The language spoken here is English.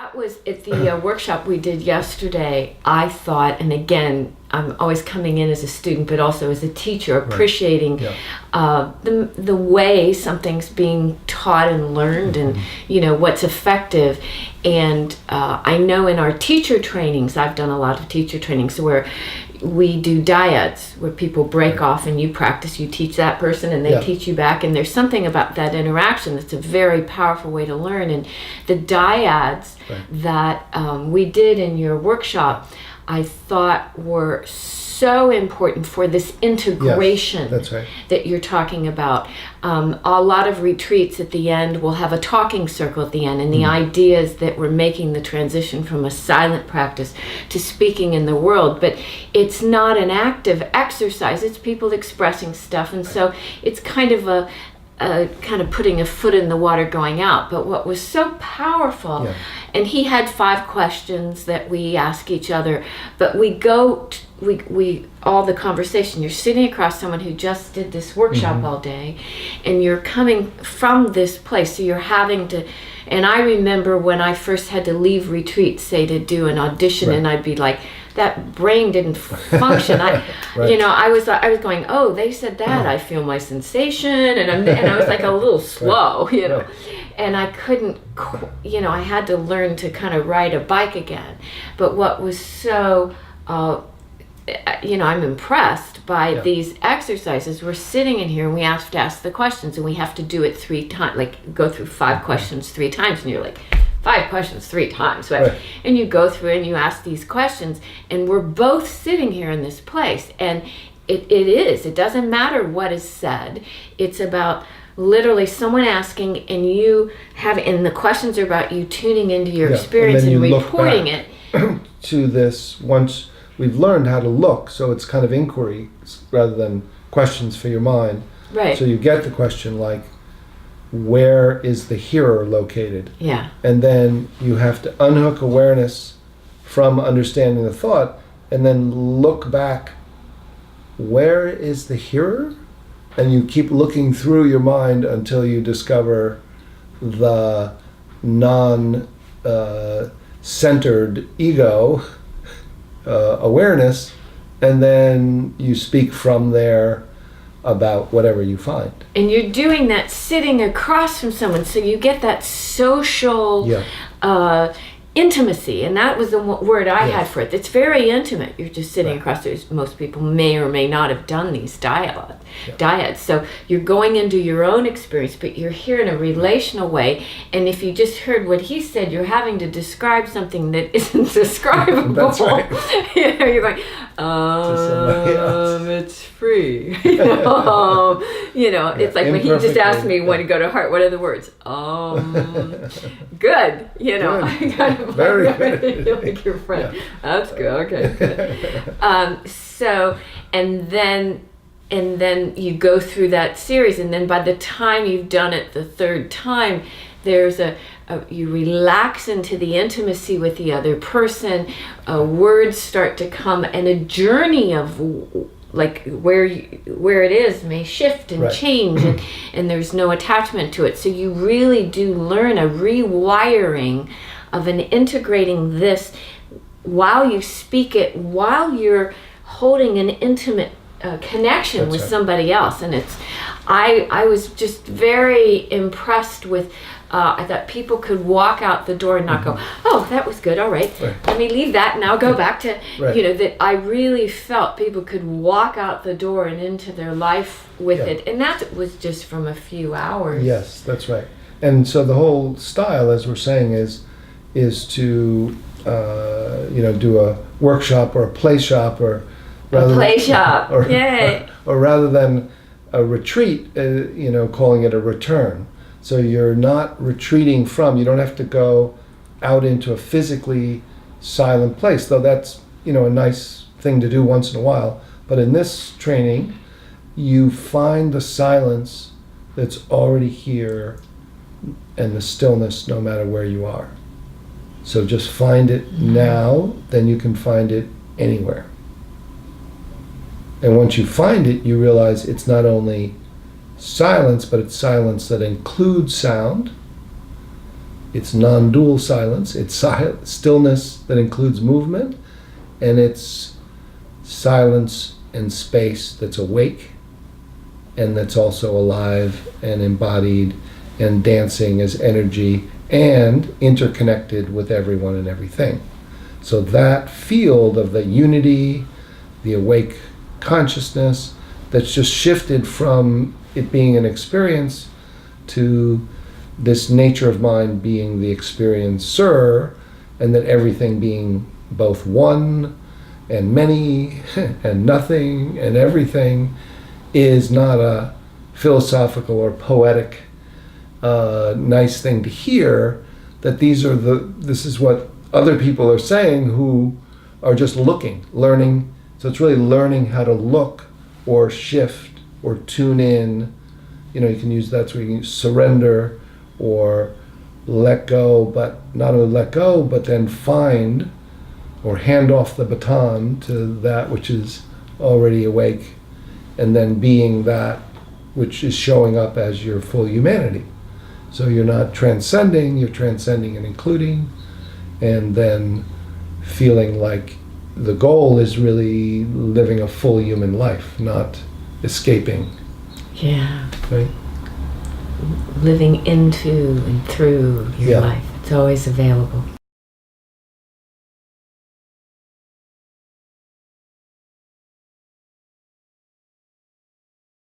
That was at the workshop we did yesterday. I thought, and again, I'm always coming in as a student, but also as a teacher, appreciating the way something's being taught and learned, and what's effective. And I know in our teacher trainings, I've done a lot of teacher trainings where we do dyads, where people break off and you practice, you teach that person and they teach you back, and there's something about that interaction that's a very powerful way to learn. And the dyads that we did in your workshop, I thought were so important for this integration that you're talking about. A lot of retreats at the end will have a talking circle at the end, and the idea is that we're making the transition from a silent practice to speaking in the world, but it's not an active exercise, it's people expressing stuff, and so it's kind of kind of putting a foot in the water going out. But what was so powerful, and he had 5 questions that we ask each other, but we all the conversation, you're sitting across someone who just did this workshop all day, and you're coming from this place, so you're having to, and I remember when I first had to leave retreat, say to do an audition, and I'd be like, that brain didn't function. I was going, oh, they said that, I feel my sensation, and I was like a little slow, and I couldn't, I had to learn to kind of ride a bike again. But what was so, I'm impressed by these exercises. We're sitting in here and we have to ask the questions, and we have to do it 3 times, like go through 5 questions 3 times, and you're like, 5 questions 3 times, right? And you go through and you ask these questions, and we're both sitting here in this place, and it doesn't matter what is said. It's about literally someone asking, and and the questions are about you tuning into your experience and reporting it. To this, once we've learned how to look, so it's kind of inquiry rather than questions for your mind. Right. So you get the question like, where is the hearer located? Yeah. And then you have to unhook awareness from understanding the thought, and then look back, where is the hearer? And you keep looking through your mind until you discover the non-centered ego awareness, and then you speak from there about whatever you find. And you're doing that sitting across from someone, so you get that social intimacy, and that was the word I had for it. It's very intimate. You're just sitting across. Most people may or may not have done these dyads. So you're going into your own experience, but you're here in a relational way. And if you just heard what he said, you're having to describe something that isn't describable. That's right. You're like, it's free. It's like when he just asked me when to go to heart, what are the words? Good. I kind of very good. like your friend. That's good. Okay. Good. So, and then you go through that series, and then by the time you've done it the 3rd time, there's you relax into the intimacy with the other person. Words start to come, and a journey of like where it is may shift and change, and there's no attachment to it. So you really do learn a rewiring of an integrating this while you speak it, while you're holding an intimate connection with somebody else. And I was just very impressed with, I thought people could walk out the door and not go, oh, that was good, all right, let me leave that and now go back to, that I really felt people could walk out the door and into their life with it. And that was just from a few hours. Yes, that's right. And so the whole style, as we're saying, is to, do a workshop or a play shop, or yay. Or rather than a retreat, calling it a return. So you're not retreating from, you don't have to go out into a physically silent place, though that's, a nice thing to do once in a while. But in this training, you find the silence that's already here and the stillness no matter where you are. So just find it now, then you can find it anywhere. And once you find it, you realize it's not only silence, but it's silence that includes sound, It's non-dual silence. It's stillness that includes movement, and it's silence and space that's awake and that's also alive and embodied and dancing as energy and interconnected with everyone and everything. So that field of the unity, the awake consciousness, that's just shifted from it being an experience to this nature of mind being the experiencer, and that everything being both one and many and nothing and everything is not a philosophical or poetic nice thing to hear, that this is what other people are saying who are just looking, learning. So it's really learning how to look or shift or tune in. You know, you can use that's where you can surrender or let go, but not only let go, but then find or hand off the baton to that which is already awake, and then being that which is showing up as your full humanity. So you're not transcending, you're transcending and including, and then feeling like the goal is really living a full human life, not escaping. Yeah. Right? Living into and through your Yeah. life. It's always available.